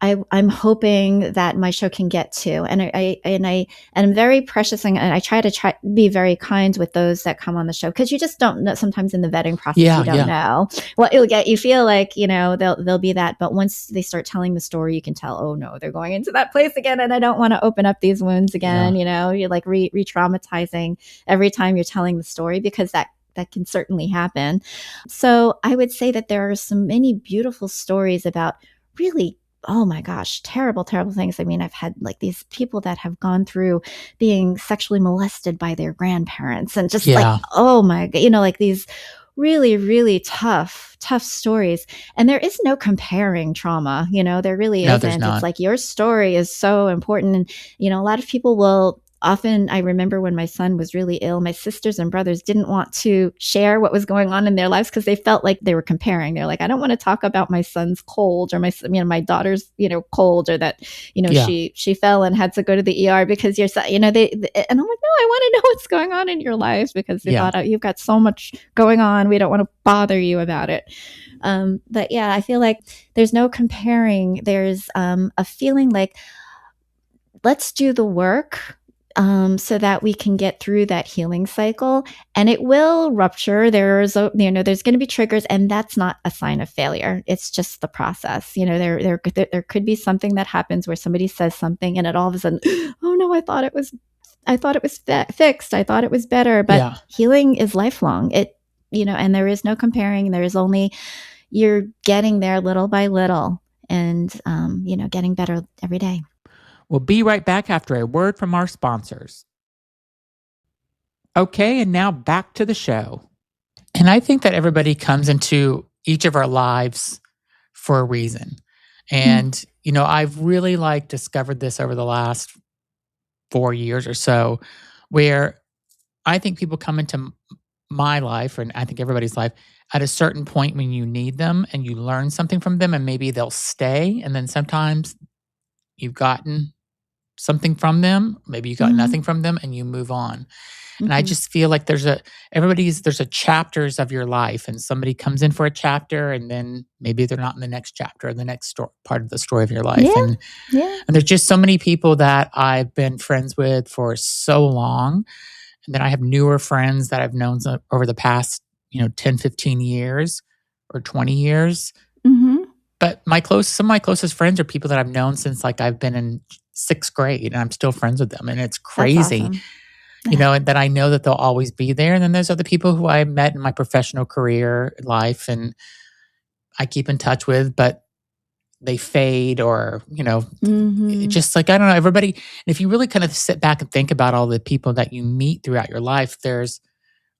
I'm hoping that my show can get to. And I'm very precious, and I try to be very kind with those that come on the show, because you just don't know. Sometimes in the vetting process, you don't know what you'll get. You feel like, they'll be that. But once they start telling the story, you can tell, oh no, they're going into that place again. And I don't want to open up these wounds again. You're like re-traumatizing every time you're telling the story, because that can certainly happen. So I would say that there are so many beautiful stories about really, oh my gosh, terrible, terrible things. I mean, I've had like these people that have gone through being sexually molested by their grandparents, and just like, oh my God, like these really, really tough stories. And there is no comparing trauma, there really isn't. It's like, your story is so important. And, a lot of people will often, I remember when my son was really ill, my sisters and brothers didn't want to share what was going on in their lives because they felt like they were comparing. They're like, I don't want to talk about my son's cold, or my daughter's, cold, or that, she fell and had to go to the ER because your son, and I'm like, no, I want to know what's going on in your lives, because they thought, you've got so much going on. We don't want to bother you about it. But I feel like there's no comparing. There's a feeling like, let's do the work, so that we can get through that healing cycle. And it will rupture. There's going to be triggers, and that's not a sign of failure. It's just the process. There could be something that happens where somebody says something, and it all of a sudden, oh no, I thought it was fixed. I thought it was better. But healing is lifelong. And there is no comparing. There is only, you're getting there little by little, and getting better every day. We'll be right back after a word from our sponsors. Okay, and now back to the show. And I think that everybody comes into each of our lives for a reason. And, I've really discovered this over the last 4 years or so, where I think people come into my life, and I think everybody's life, at a certain point when you need them and you learn something from them, and maybe they'll stay. And then sometimes you've gotten something from them, maybe you got nothing from them, and you move on. And I just feel like there's a chapters of your life, and somebody comes in for a chapter, and then maybe they're not in the next chapter or the next part of the story of your life. Yeah. And there's just so many people that I've been friends with for so long. And then I have newer friends that I've known over the past, 10, 15 years or 20 years. But some of my closest friends are people that I've known since I've been in 6th grade, and I'm still friends with them. And it's crazy. That's awesome. And that I know that they'll always be there. And then there's other people who I met in my professional career life and I keep in touch with, but they fade or, just I don't know, everybody. And if you really kind of sit back and think about all the people that you meet throughout your life, there's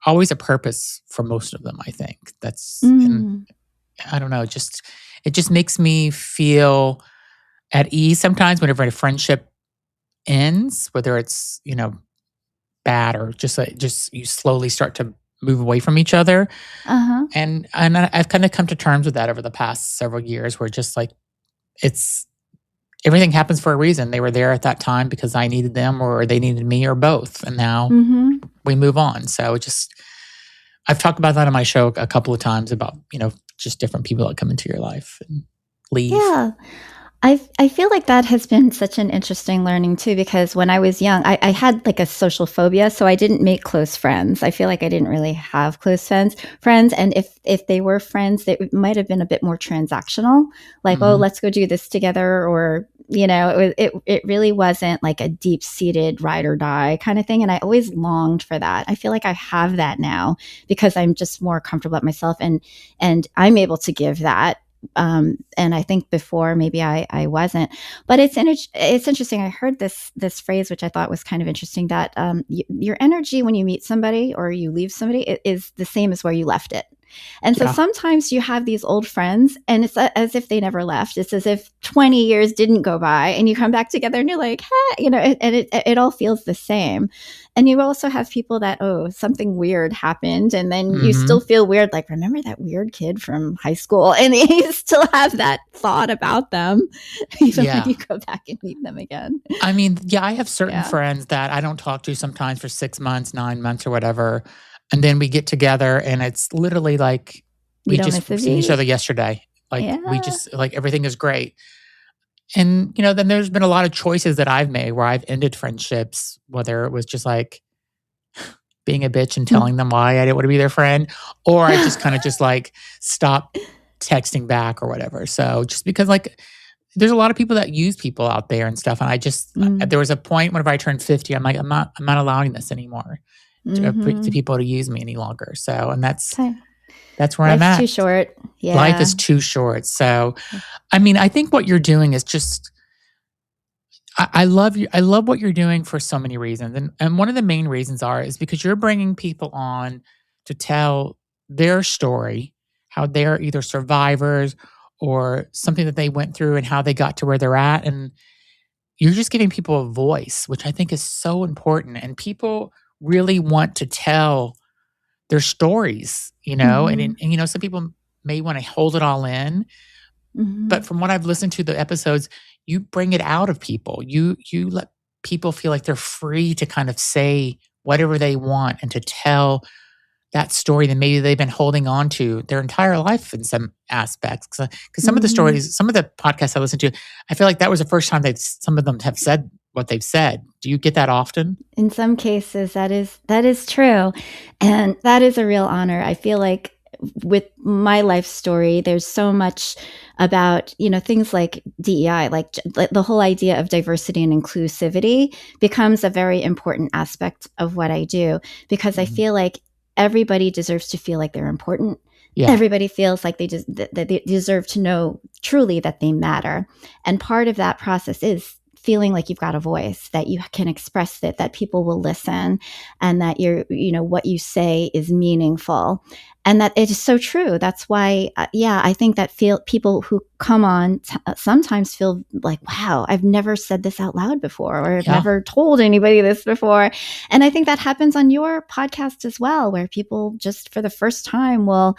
always a purpose for most of them, I think. And I don't know, it just makes me feel at ease sometimes whenever a friendship ends, whether it's, bad or just you slowly start to move away from each other. And I've kind of come to terms with that over the past several years, where just it's everything happens for a reason. They were there at that time because I needed them, or they needed me, or both. And now we move on. So I've talked about that on my show a couple of times about, just different people that come into your life and leave. Yeah. I feel like that has been such an interesting learning too, because when I was young, I had a social phobia, so I didn't make close friends. I feel like I didn't really have close friends. And if they were friends, they might have been a bit more transactional, oh, let's go do this together, or, it really wasn't a deep-seated ride or die kind of thing. And I always longed for that. I feel like I have that now because I'm just more comfortable at myself and I'm able to give that. And I think before maybe I wasn't, but it's interesting. I heard this phrase, which I thought was kind of interesting, that your energy when you meet somebody or you leave somebody is the same as where you left it. And so sometimes you have these old friends and it's as if they never left. It's as if 20 years didn't go by and you come back together and you're like, hey, and it all feels the same. And you also have people that, something weird happened. And then you still feel weird. Remember that weird kid from high school? And you still have that thought about them, even when you go back and meet them again. I mean, I have certain friends that I don't talk to sometimes for 6 months, 9 months or whatever. And then we get together and it's literally we just seen each other yesterday. We just everything is great. And, then there's been a lot of choices that I've made where I've ended friendships, whether it was just being a bitch and telling them why I didn't want to be their friend, or I just kind of stop texting back or whatever. So just because there's a lot of people that use people out there and stuff. And I just, there was a point whenever I turned 50, I'm I'm not allowing this anymore to people to use me any longer. So, and that's where I'm at. Life's too short. Yeah. Life is too short. So, I mean, I think what you're doing is just, I love you. I love what you're doing for so many reasons. And one of the main reasons is because you're bringing people on to tell their story, how they're either survivors or something that they went through and how they got to where they're at. And you're just giving people a voice, which I think is so important. And people really want to tell their stories, and some people may want to hold it all in. But from what I've listened to the episodes, you bring it out of people. You let people feel like they're free to kind of say whatever they want and to tell that story that maybe they've been holding on to their entire life in some aspects. Because some of the stories, some of the podcasts I listen to, I feel like that was the first time some of them have said what they've said. Do you get that often? In some cases, that is true. And that is a real honor. I feel like with my life story, there's so much about, things like DEI, like the whole idea of diversity and inclusivity becomes a very important aspect of what I do, because I feel like everybody deserves to feel like they're important. Yeah. Everybody feels like that they deserve to know truly that they matter. And part of that process is feeling like you've got a voice, that you can express it, that people will listen, and that what you say is meaningful. And that it is so true. That's why, I think that people who come on sometimes feel like, wow, I've never said this out loud before, or I've never told anybody this before. And I think that happens on your podcast as well, where people just for the first time will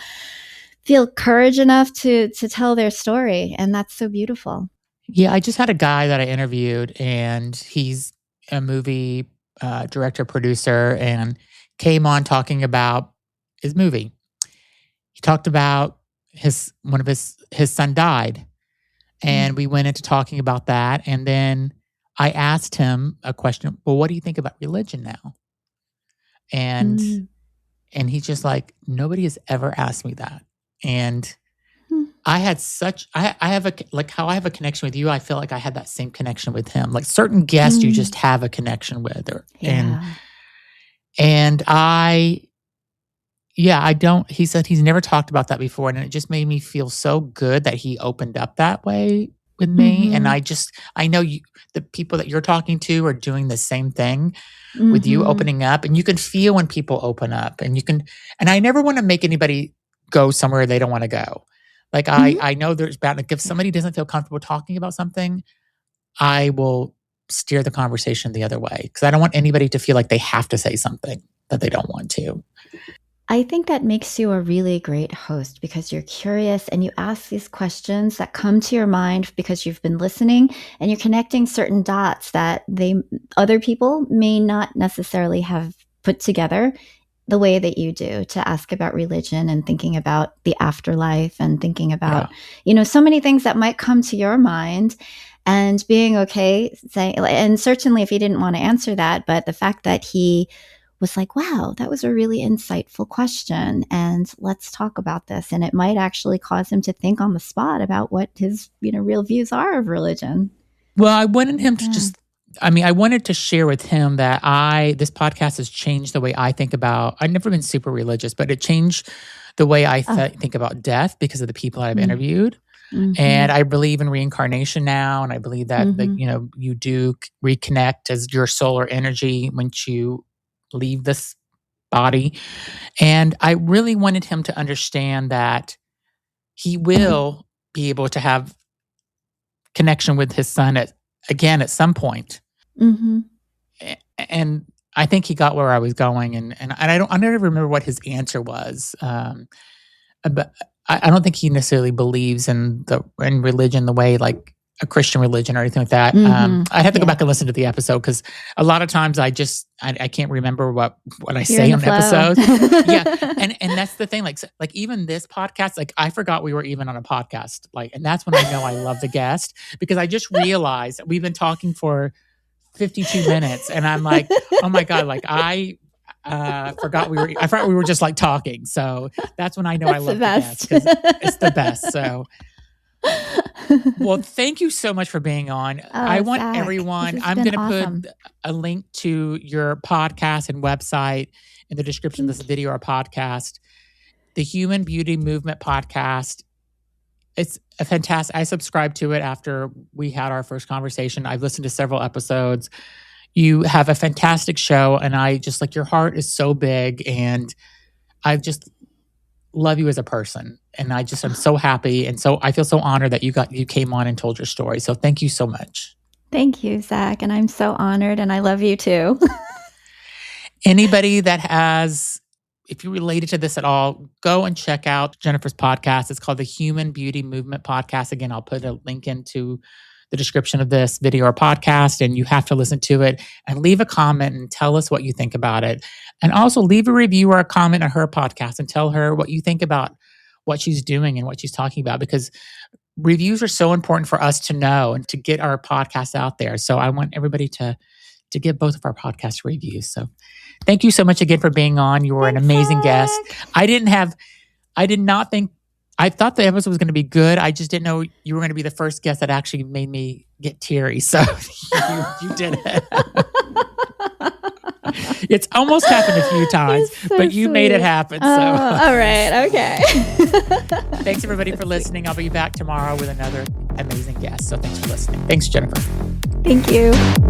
feel courage enough to tell their story. And that's so beautiful. Yeah, I just had a guy that I interviewed, and he's a movie director, producer, and came on talking about his movie. He talked about his son died, and we went into talking about that. And then I asked him a question. Well, what do you think about religion now? And he's just like, nobody has ever asked me that. And I had I have how I have a connection with you. I feel like I had that same connection with him. Like certain guests, you just have a connection with, and I don't. He said he's never talked about that before, and it just made me feel so good that he opened up that way with me. And I know the people that you're talking to are doing the same thing with you opening up, and you can feel when people open up, and I never want to make anybody go somewhere they don't want to go. Like I know there's bad. Like if somebody doesn't feel comfortable talking about something, I will steer the conversation the other way, because I don't want anybody to feel like they have to say something that they don't want to. I think that makes you a really great host, because you're curious and you ask these questions that come to your mind because you've been listening, and you're connecting certain dots that other people may not necessarily have put together the way that you do, to ask about religion and thinking about the afterlife and thinking about, so many things that might come to your mind, and being okay saying, and certainly if he didn't want to answer that, but the fact that he was like, wow, that was a really insightful question, and let's talk about this. And it might actually cause him to think on the spot about what his, real views are of religion. Well, I wanted him to I wanted to share with him that this podcast has changed the way I think about, I've never been super religious, but it changed the way I think about death because of the people I've interviewed. And I believe in reincarnation now. And I believe that, you do reconnect as your soul or energy once you leave this body. And I really wanted him to understand that he will be able to have connection with his son at some point. And I think he got where I was going, and I never remember what his answer was. But I don't think he necessarily believes in religion the way like a Christian religion or anything like that. I'd have to go back and listen to the episode, because a lot of times I can't remember what I say on episodes. And that's the thing. Like even this podcast, like I forgot we were even on a podcast. And that's when I know I love the guest, because I just realized that we've been talking for 52 minutes, and I'm like, oh my God, like I forgot we were just like talking. So that's when I know I love the guest, because it's the best. So. Well, thank you so much for being on. I want everyone, I'm going to put a link to your podcast and website in the description of this video or podcast. The Human Beauty Movement podcast. It's a fantastic, I subscribed to it after we had our first conversation. I've listened to several episodes. You have a fantastic show, and I just like, your heart is so big, and I just love you as a person. And I'm so happy. And so I feel so honored that you came on and told your story. So thank you so much. Thank you, Zach. And I'm so honored, and I love you too. Anybody if you related to this at all, go and check out Jennifer's podcast. It's called the Human Beauty Movement Podcast. Again, I'll put a link into the description of this video or podcast, and you have to listen to it and leave a comment and tell us what you think about it. And also leave a review or a comment on her podcast and tell her what you think about what she's doing and what she's talking about, because reviews are so important for us to know and to get our podcast out there. So I want everybody to give both of our podcast reviews. So thank you so much again for being on. You were an amazing guest. I thought the episode was going to be good. I just didn't know you were going to be the first guest that actually made me get teary. So you did it. It's almost happened a few times, but you made it happen. So all right. Okay. Thanks everybody for listening. I'll be back tomorrow with another amazing guest. So thanks for listening. Thanks, Jennifer. Thank you.